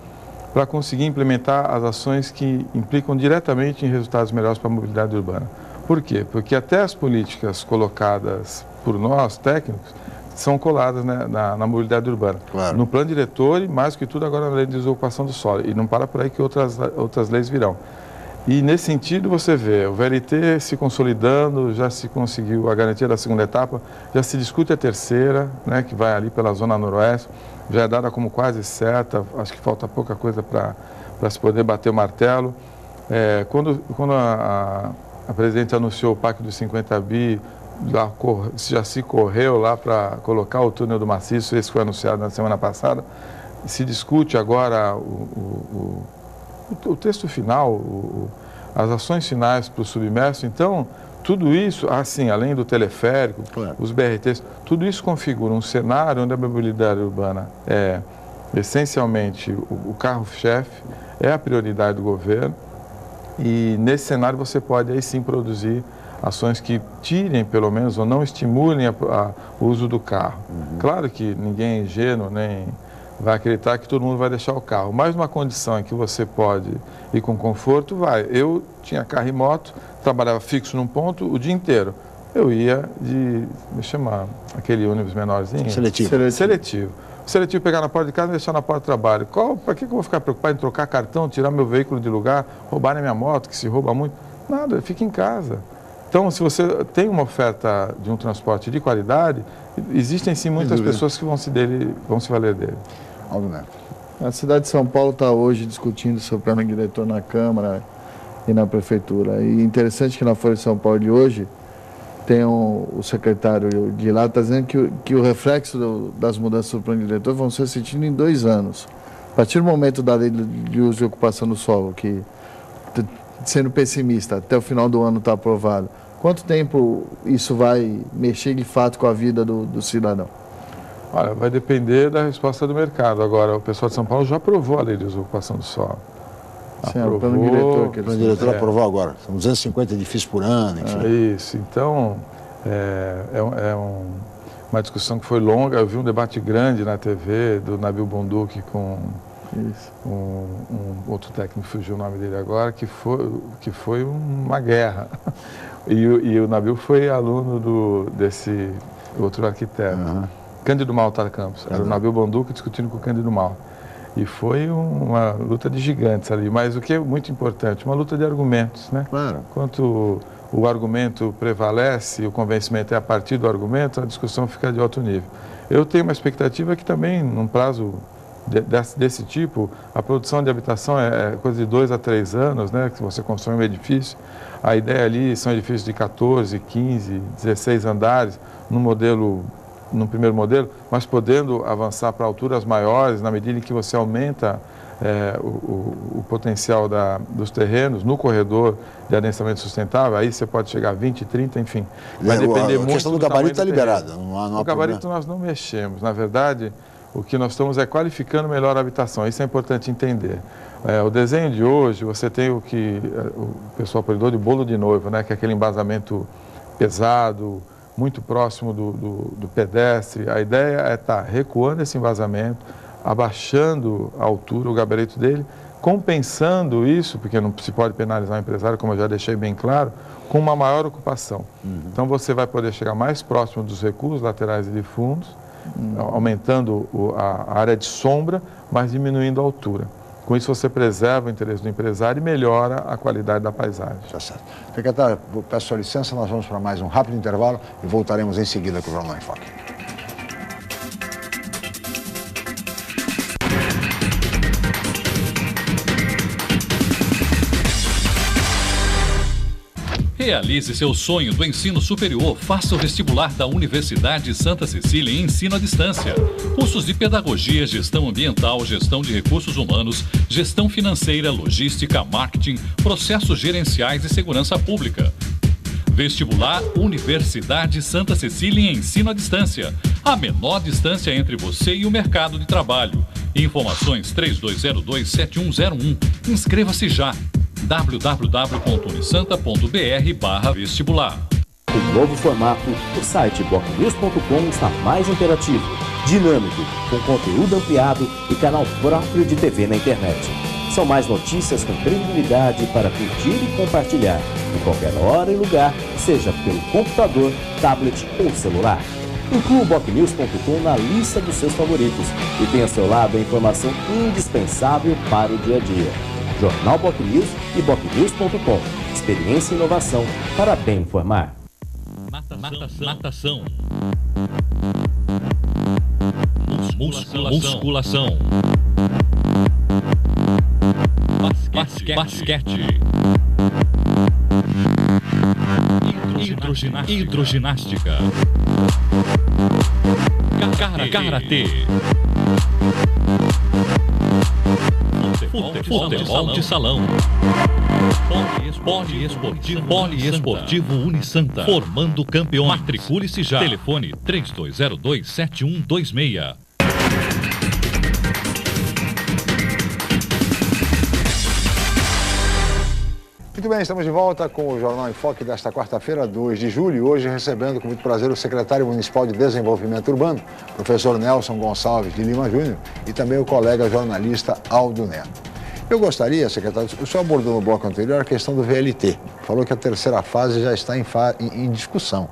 para conseguir implementar as ações que implicam diretamente em resultados melhores para a mobilidade urbana. Por quê? Porque até as políticas colocadas por nós, técnicos, são coladas, né, na mobilidade urbana. Claro. No plano diretor e, mais do que tudo, agora na lei de desocupação do solo. E não para por aí que outras leis virão. E, nesse sentido, você vê o VLT se consolidando, já se conseguiu a garantia da segunda etapa, já se discute a terceira, né, que vai ali pela Zona Noroeste, já é dada como quase certa, acho que falta pouca coisa para se poder bater o martelo. Quando a presidente anunciou o Pacto dos 50 bi, já se correu lá para colocar o túnel do Maciço, esse foi anunciado na semana passada. Se discute agora o texto final, as ações finais para o submerso. Então, tudo isso, assim, além do teleférico, claro, os BRTs, tudo isso configura um cenário onde a mobilidade urbana é essencialmente o carro-chefe, é a prioridade do governo. E nesse cenário você pode aí sim produzir ações que tirem, pelo menos, ou não estimulem o uso do carro. Claro que ninguém é ingênuo, nem vai acreditar que todo mundo vai deixar o carro, mas numa condição em que você pode ir com conforto, vai. Eu tinha carro e moto, trabalhava fixo num ponto o dia inteiro. Eu ia me chama aquele ônibus menorzinho? Seletivo. O seletivo pegar na porta de casa e deixar na porta do trabalho. Para que eu vou ficar preocupado em trocar cartão, tirar meu veículo de lugar, roubar na minha moto, que se rouba muito? Nada, fica em casa. Então, se você tem uma oferta de um transporte de qualidade, existem sim muitas pessoas que vão se valer dele. Aldo Neto. A cidade de São Paulo está hoje discutindo seu plano diretor na Câmara e na Prefeitura. E interessante que na Folha de São Paulo de hoje tem o secretário de lá está dizendo que o reflexo das mudanças do plano diretor vão ser sentidos em 2 anos. A partir do momento da lei de uso e ocupação do solo, que, sendo pessimista, até o final do ano está aprovado, quanto tempo isso vai mexer de fato com a vida do cidadão? Olha, vai depender da resposta do mercado. Agora, o pessoal de São Paulo já aprovou a lei de desocupação do solo. Sim, aprovou, o plano diretor aprovou agora. São 250 edifícios por ano, enfim. Isso. Então, uma discussão que foi longa. Eu vi um debate grande na TV do Nabil Bonduki com um outro técnico, fugiu o nome dele agora, que foi uma guerra. E o Nabil foi aluno desse outro arquiteto, Cândido Malta Campos. Era o Nabil Bonduki discutindo com o Cândido Malta. E foi uma luta de gigantes ali. Mas o que é muito importante, uma luta de argumentos, né? Claro. Enquanto o argumento prevalece, o convencimento é a partir do argumento, a discussão fica de alto nível. Eu tenho uma expectativa que também, num prazo desse tipo, a produção de habitação é coisa de 2 a 3 anos, né? Que você constrói um edifício. A ideia ali são edifícios de 14, 15, 16 andares, num primeiro modelo, mas podendo avançar para alturas maiores na medida em que você aumenta o potencial dos terrenos no corredor de adensamento sustentável. Aí você pode chegar a 20, 30, enfim. Vai depender muito. A questão do gabarito está liberada. O gabarito nós não mexemos. Na verdade, o que nós estamos qualificando melhor a habitação. Isso é importante entender. O desenho de hoje, você tem o que o pessoal apelidou de bolo de noivo, né? Que é aquele embasamento pesado, muito próximo do pedestre. A ideia é estar recuando esse embasamento, abaixando a altura, o gabarito dele, compensando isso, porque não se pode penalizar o empresário, como eu já deixei bem claro, com uma maior ocupação. Então você vai poder chegar mais próximo dos recuos laterais e de fundos, aumentando a área de sombra, mas diminuindo a altura. Com isso você preserva o interesse do empresário e melhora a qualidade da paisagem. Tá certo. Secretário, peço sua licença, nós vamos para mais um rápido intervalo e voltaremos em seguida com o Jornal em Foque. Realize seu sonho do ensino superior. Faça o vestibular da Universidade Santa Cecília em ensino à distância. Cursos de pedagogia, gestão ambiental, gestão de recursos humanos, gestão financeira, logística, marketing, processos gerenciais e segurança pública. Vestibular Universidade Santa Cecília em ensino à distância. A menor distância entre você e o mercado de trabalho. Informações 3202-7101. Inscreva-se já. www.unisanta.br/vestibular. O novo formato, o site bocnews.com está mais interativo, dinâmico, com conteúdo ampliado e canal próprio de TV na internet. São mais notícias com credibilidade para curtir e compartilhar, em qualquer hora e lugar, seja pelo computador, tablet ou celular. Inclua o BocNews.com na lista dos seus favoritos e tenha ao seu lado a informação indispensável para o dia a dia. Jornal BocNews e BocNews.com. Experiência e inovação para bem informar. Natação. Musculação. Basquete. Hidroginástica. Karatê. Futebol de salão. Poliesportivo Unisanta. Formando campeões. Matricule-se já. Telefone 3202-7126. Muito bem, estamos de volta com o Jornal em Foque desta quarta-feira, 2 de julho. Hoje recebendo com muito prazer o secretário municipal de Desenvolvimento Urbano, professor Nelson Gonçalves de Lima Júnior, e também o colega jornalista Aldo Neto. Eu gostaria, secretário, o senhor abordou no bloco anterior a questão do VLT. Falou que a terceira fase já está em discussão.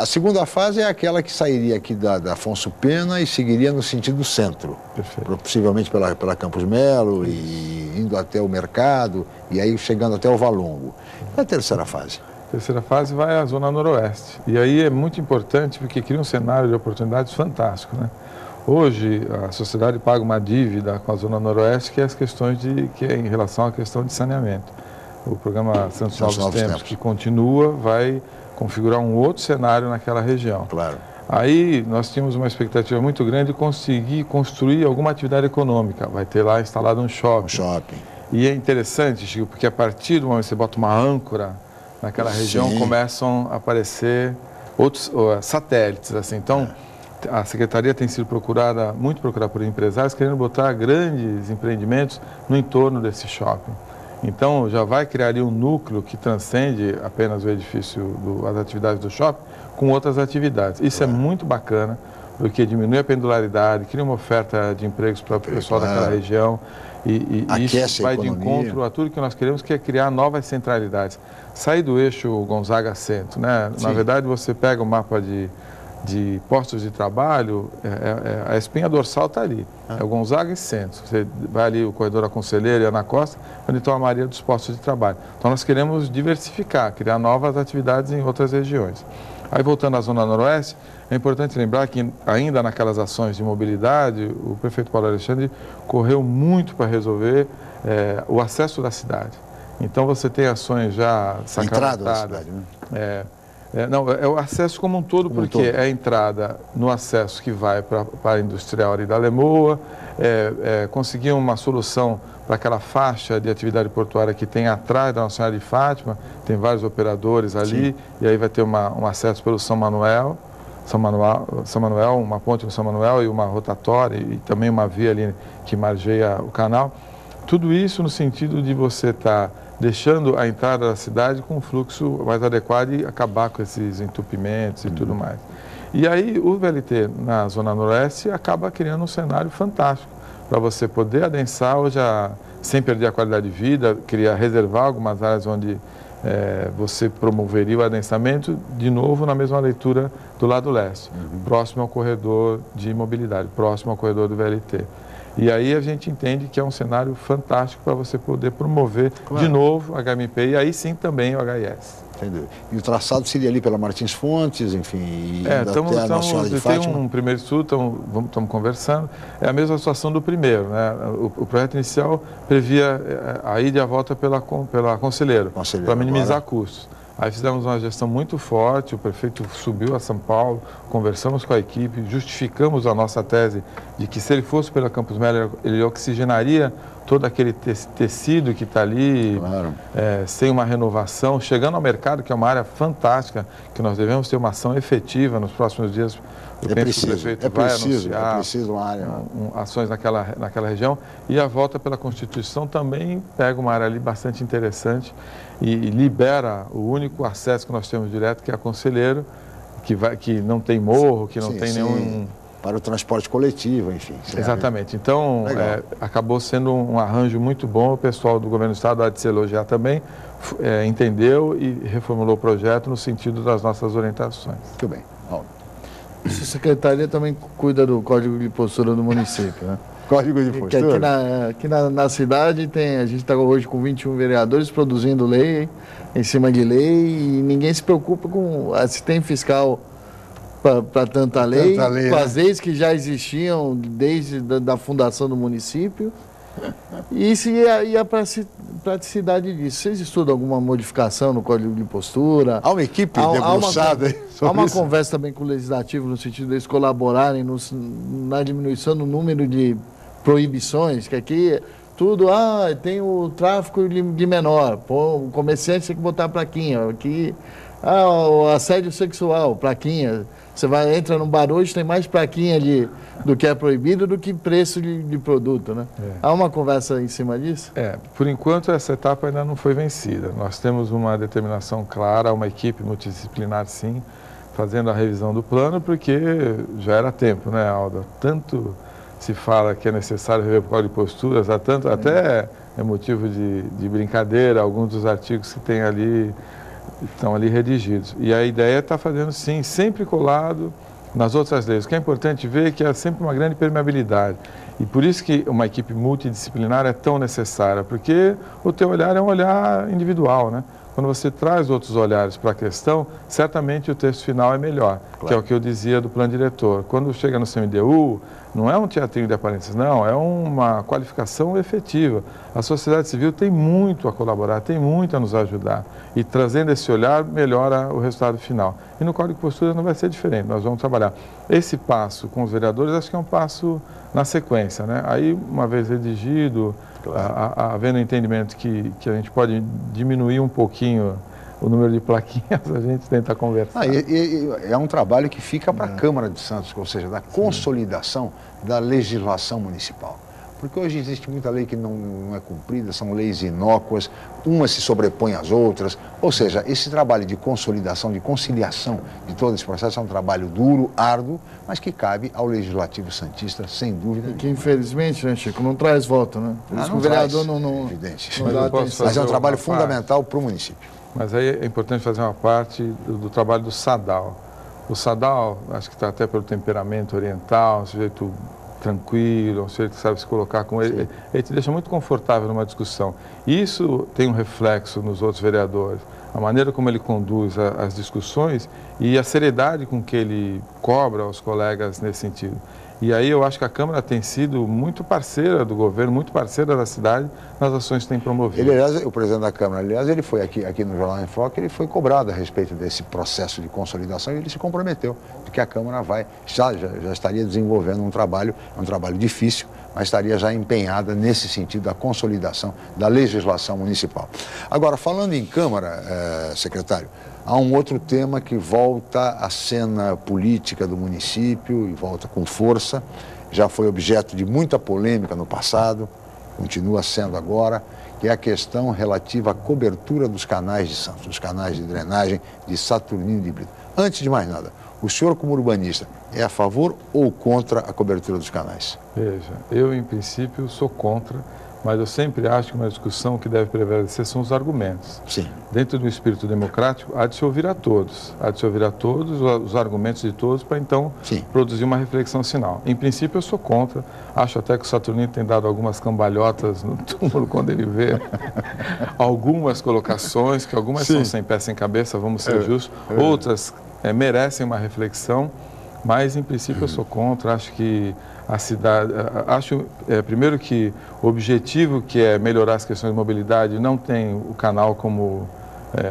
A segunda fase é aquela que sairia aqui da Afonso Pena e seguiria no sentido centro. Perfeito. Possivelmente pela Campos Melo e indo até o Mercado e aí chegando até o Valongo. E a terceira fase? A terceira fase vai à Zona Noroeste. E aí é muito importante porque cria um cenário de oportunidades fantástico, né? Hoje, a sociedade paga uma dívida com a Zona Noroeste que é em relação à questão de saneamento. O programa Santos Novos Tempos, que continua, vai configurar um outro cenário naquela região. Claro. Aí nós tínhamos uma expectativa muito grande de conseguir construir alguma atividade econômica. Vai ter lá instalado um shopping. E é interessante, Chico, porque a partir do momento que você bota uma âncora naquela região, começam a aparecer outros satélites, assim. Então, a Secretaria tem sido muito procurada por empresários querendo botar grandes empreendimentos no entorno desse shopping. Então, já vai criar ali um núcleo que transcende apenas o edifício, as atividades do shopping, com outras atividades. Isso é muito bacana, porque diminui a pendularidade, cria uma oferta de empregos para o pessoal daquela região e isso vai de encontro a tudo que nós queremos, que é criar novas centralidades. Sair do eixo Gonzaga-Centro, né? Na verdade, você pega o mapa de postos de trabalho, a espinha dorsal está ali, é o Gonzaga e Centro. Você vai ali o corredor da Conselheira e Ana Costa, onde estão a maioria dos postos de trabalho. Então nós queremos diversificar, criar novas atividades em outras regiões. Aí voltando à Zona Noroeste, é importante lembrar que ainda naquelas ações de mobilidade, o prefeito Paulo Alexandre correu muito para resolver o acesso da cidade. Então você tem ações já sacramentadas. Entrada da cidade, né? Não, é o acesso como um todo, porque é a entrada no acesso que vai para a Industrial ali da Lemoa, conseguir uma solução para aquela faixa de atividade portuária que tem atrás da Nossa Senhora de Fátima, tem vários operadores ali, e aí vai ter um acesso pelo São Manuel, uma ponte no São Manuel e uma rotatória, e também uma via ali que margeia o canal. Tudo isso no sentido de você estar deixando a entrada da cidade com um fluxo mais adequado e acabar com esses entupimentos e tudo mais. E aí o VLT na Zona Noroeste acaba criando um cenário fantástico para você poder adensar hoje sem perder a qualidade de vida, reservar algumas áreas onde você promoveria o adensamento, de novo na mesma leitura do lado leste, próximo ao corredor de mobilidade, próximo ao corredor do VLT. E aí a gente entende que é um cenário fantástico para você poder promover de novo a HMP e aí sim também o HIS. Entendeu? E o traçado seria ali pela Martins Fontes, enfim, até a Nossa Senhora de Fátima? Tem um primeiro estudo, estamos conversando, é a mesma situação do primeiro, né? O projeto inicial previa a ida e a volta pela Conselheiro para minimizar custos. Aí fizemos uma gestão muito forte, o prefeito subiu a São Paulo, conversamos com a equipe, justificamos a nossa tese de que se ele fosse pela Campos Melo, ele oxigenaria todo aquele tecido que está ali, sem uma renovação, chegando ao mercado, que é uma área fantástica, que nós devemos ter uma ação efetiva nos próximos dias. Eu penso que o prefeito vai anunciar uma área. Ações naquela região. E a volta pela Constituição também pega uma área ali bastante interessante e libera o único acesso que nós temos direto, que é a Conselheiro, que não tem morro, que não tem nenhum... Para o transporte coletivo, enfim. Exatamente. Então, acabou sendo um arranjo muito bom. O pessoal do governo do estado há de se elogiar também, entendeu e reformulou o projeto no sentido das nossas orientações. Muito bem. Essa secretaria também cuida do Código de Postura do município, né? Código de Postura? Aqui na cidade a gente está hoje com 21 vereadores produzindo lei, em cima de lei, e ninguém se preocupa com se tem fiscal para tanta lei, com as leis que já existiam desde da fundação do município. E a praticidade disso. Vocês estudam alguma modificação no Código de Postura? Há uma equipe debruçada há uma conversa também com o Legislativo, no sentido de eles colaborarem na diminuição do número de proibições, que aqui tudo, tem o tráfico de menor, o comerciante tem que botar plaquinha, aqui, o assédio sexual, plaquinha. Você entra num bar hoje, tem mais plaquinha do que é proibido do que preço de produto, né? Há uma conversa em cima disso? Por enquanto essa etapa ainda não foi vencida. Nós temos uma determinação clara, uma equipe multidisciplinar, sim, fazendo a revisão do plano, porque já era tempo, né, Alda? Tanto se fala que é necessário rever o Código de Posturas, até é motivo de brincadeira, alguns dos artigos que tem ali estão ali redigidos. E a ideia é estar fazendo, sim, sempre colado nas outras leis. O que é importante ver é que há sempre uma grande permeabilidade. E por isso que uma equipe multidisciplinar é tão necessária, porque o teu olhar é um olhar individual, né? Quando você traz outros olhares para a questão, certamente o texto final é melhor, claro. Que é o que eu dizia do plano diretor. Quando chega no CMDU, não é um teatrinho de aparências, não, é uma qualificação efetiva. A sociedade civil tem muito a colaborar, tem muito a nos ajudar. E trazendo esse olhar, melhora o resultado final. E no Código de Postura não vai ser diferente, nós vamos trabalhar. Esse passo com os vereadores, acho que é um passo na sequência, né? Aí, uma vez redigido, claro. Havendo entendimento que a gente pode diminuir um pouquinho o número de plaquinhas, a gente tenta conversar. É um trabalho que fica para a Câmara de Santos, ou seja, da consolidação da legislação municipal. Porque hoje existe muita lei que não é cumprida, são leis inócuas, umas se sobrepõem às outras. Ou seja, esse trabalho de consolidação, de conciliação de todo esse processo é um trabalho duro, árduo, mas que cabe ao Legislativo santista, sem dúvida. E que infelizmente, né, Chico, não traz voto, né? Por isso que o vereador não evidente. Mas é um trabalho fundamental para o município. Mas aí é importante fazer uma parte do trabalho do SADAL. O SADAL, acho que está até pelo temperamento oriental, um sujeito tranquilo, um sujeito que sabe se colocar com ele, ele te deixa muito confortável numa discussão. E isso tem um reflexo nos outros vereadores, a maneira como ele conduz as discussões e a seriedade com que ele cobra os colegas nesse sentido. E aí eu acho que a Câmara tem sido muito parceira do governo, muito parceira da cidade nas ações que tem promovido. Ele, aliás, o presidente da Câmara, aliás, ele foi aqui no Jornal em Foco, ele foi cobrado a respeito desse processo de consolidação e ele se comprometeu de que a Câmara já estaria desenvolvendo um trabalho difícil, mas estaria já empenhada nesse sentido da consolidação da legislação municipal. Agora, falando em Câmara, secretário, há um outro tema que volta à cena política do município e volta com força. Já foi objeto de muita polêmica no passado, continua sendo agora, que é a questão relativa à cobertura dos canais de Santos, dos canais de drenagem de Saturnino de Brito. Antes de mais nada, o senhor como urbanista é a favor ou contra a cobertura dos canais? Veja, eu em princípio sou contra, mas eu sempre acho que uma discussão que deve prevalecer são os argumentos. Sim. Dentro do espírito democrático, há de se ouvir a todos. Há de se ouvir a todos, os argumentos de todos, para então produzir uma reflexão final. Em princípio, eu sou contra. Acho até que o Saturnino tem dado algumas cambalhotas no túmulo quando ele vê algumas colocações, que algumas são sem pé, sem cabeça, vamos ser justos. Outras merecem uma reflexão, mas em princípio eu sou contra. Acho que a cidade, primeiro que o objetivo que é melhorar as questões de mobilidade não tem o canal como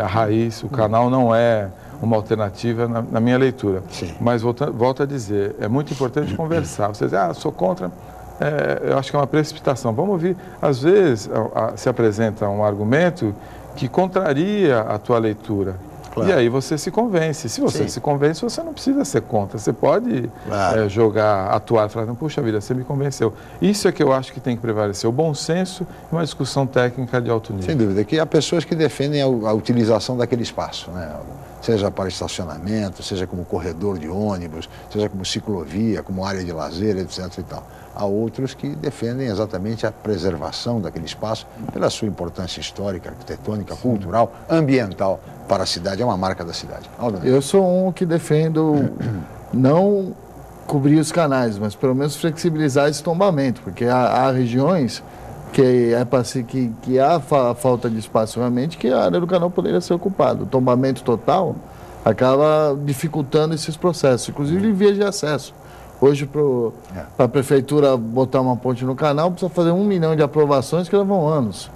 a raiz, o canal não é uma alternativa na minha leitura. Sim. Mas volto a dizer, é muito importante conversar. Você diz, sou contra, eu acho que é uma precipitação. Vamos ouvir, às vezes se apresenta um argumento que contraria a tua leitura. Claro. E aí você se convence. Se você se convence, você não precisa ser contra. Você pode atuar, falar, puxa vida, você me convenceu. Isso é que eu acho que tem que prevalecer, o bom senso e uma discussão técnica de alto nível. Sem dúvida, que há pessoas que defendem a utilização daquele espaço, né? Seja para estacionamento, seja como corredor de ônibus, seja como ciclovia, como área de lazer, etc. e tal. Há outros que defendem exatamente a preservação daquele espaço pela sua importância histórica, arquitetônica, cultural, ambiental para a cidade, é uma marca da cidade. Eu sou um que defendo não cobrir os canais, mas pelo menos flexibilizar esse tombamento, porque há regiões que há falta de espaço realmente, que a área do canal poderia ser ocupada. O tombamento total acaba dificultando esses processos, inclusive em vias de acesso. Hoje, para a prefeitura botar uma ponte no canal, precisa fazer 1 milhão de aprovações que levam anos.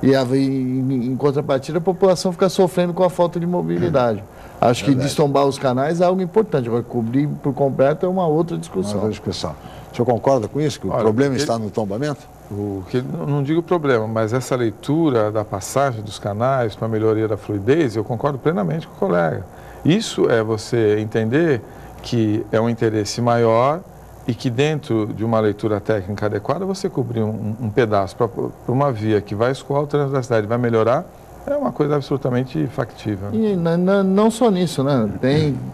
E em contrapartida, a população fica sofrendo com a falta de mobilidade. Acho que destombar os canais é algo importante. Agora, cobrir por completo é uma outra discussão. O senhor concorda com isso? Que o problema está no tombamento? Não digo problema, mas essa leitura da passagem dos canais para a melhoria da fluidez, eu concordo plenamente com o colega. Isso é você entender que é um interesse maior e que dentro de uma leitura técnica adequada, você cobrir um pedaço para uma via que vai escoar o trânsito da cidade, vai melhorar, é uma coisa absolutamente factível. E não só nisso, né?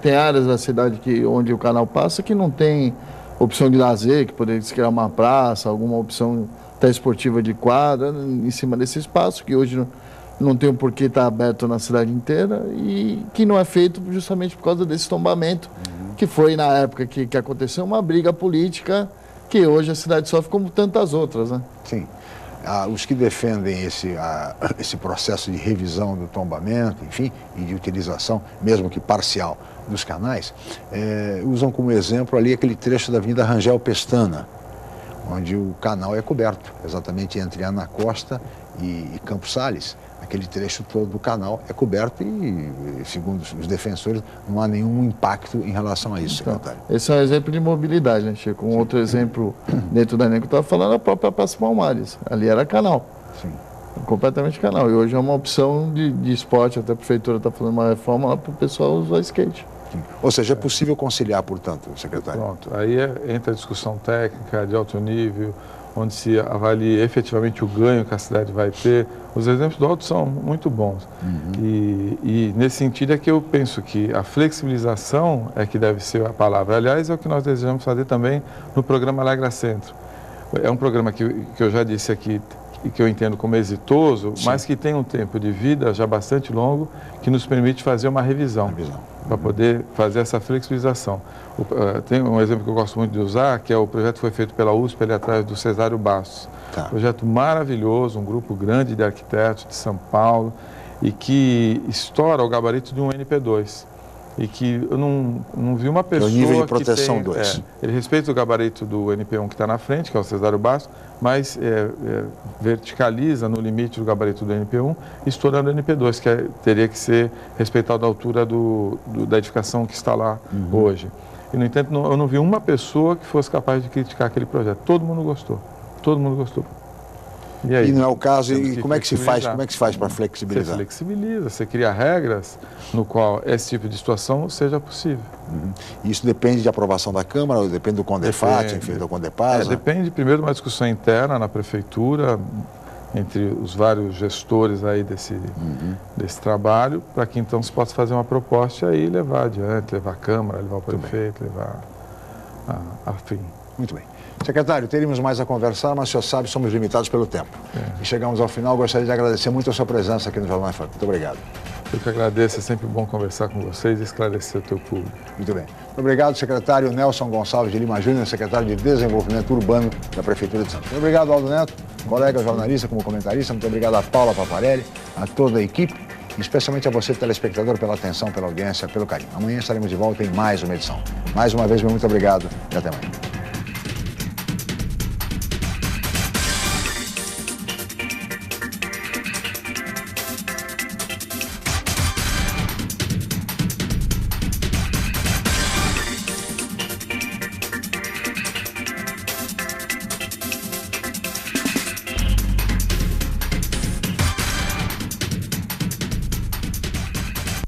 Tem áreas da cidade onde o canal passa que não tem opção de lazer, que poderia se criar uma praça, alguma opção até esportiva de quadra em cima desse espaço, que hoje não tem um porquê estar aberto na cidade inteira e que não é feito justamente por causa desse tombamento, que foi na época que aconteceu uma briga política que hoje a cidade sofre como tantas outras, né? Sim. Os que defendem esse processo de revisão do tombamento, enfim, e de utilização, mesmo que parcial, dos canais, usam como exemplo ali aquele trecho da Avenida Rangel Pestana, onde o canal é coberto, exatamente entre Ana Costa e Campos Sales. Aquele trecho todo do canal é coberto e, segundo os defensores, não há nenhum impacto em relação a isso, secretário. Esse é um exemplo de mobilidade, né, Chico? Um outro exemplo dentro da ANEM que eu estava falando, a própria Praça Palmares. Ali era canal. Sim. Completamente canal. E hoje é uma opção de esporte, até a prefeitura está fazendo uma reforma lá para o pessoal usar skate. Sim. Ou seja, é possível conciliar, portanto, secretário? Pronto. Aí entra a discussão técnica de alto nível, onde se avalia efetivamente o ganho que a cidade vai ter. Os exemplos do Alto são muito bons. E nesse sentido é que eu penso que a flexibilização é que deve ser a palavra. Aliás, é o que nós desejamos fazer também no programa Alegra Centro. É um programa que eu já disse aqui, que eu entendo como exitoso, sim, mas que tem um tempo de vida já bastante longo, que nos permite fazer uma revisão. Para poder fazer essa flexibilização. Tem um exemplo que eu gosto muito de usar, que é o projeto que foi feito pela USP, ali atrás do Cesário Bastos. Tá. Projeto maravilhoso, um grupo grande de arquitetos de São Paulo, e que estoura o gabarito de um NP2. E que eu não vi uma pessoa o nível de proteção 2. Ele respeita o gabarito do NP1 que está na frente, que é o Cesário Bastos, mas verticaliza no limite do gabarito do NP1, estourando o NP2, que teria que ser respeitado a altura da edificação que está lá hoje. E, no entanto, eu não vi uma pessoa que fosse capaz de criticar aquele projeto. Todo mundo gostou. Todo mundo gostou. E aí? E não é o caso, e como é que se faz? Como é que se faz para flexibilizar? Você flexibiliza, você cria regras no qual esse tipo de situação seja possível. Isso depende de aprovação da Câmara, ou depende do Condefat, enfim, do Condepasa? Depende primeiro de uma discussão interna na Prefeitura, entre os vários gestores aí desse trabalho, para que então se possa fazer uma proposta e aí levar adiante, levar a Câmara, levar o prefeito, levar a fim. Muito bem. Secretário, teríamos mais a conversar, mas o senhor sabe, somos limitados pelo tempo. E chegamos ao final, gostaria de agradecer muito a sua presença aqui no Jornal em Foque. Muito obrigado. Eu que agradeço, é sempre bom conversar com vocês e esclarecer o teu público. Muito bem. Muito obrigado, secretário Nelson Gonçalves de Lima Júnior, secretário de Desenvolvimento Urbano da Prefeitura de Santos. Muito obrigado, Aldo Neto, colega jornalista como comentarista. Muito obrigado a Paula Paparelli, a toda a equipe, e especialmente a você, telespectador, pela atenção, pela audiência, pelo carinho. Amanhã estaremos de volta em mais uma edição. Mais uma vez, muito obrigado e até amanhã.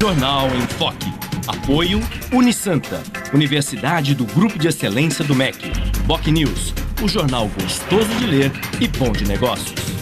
Jornal em Foque. Apoio Unisanta, Universidade do Grupo de Excelência do MEC. BocNews, o jornal gostoso de ler e bom de negócios.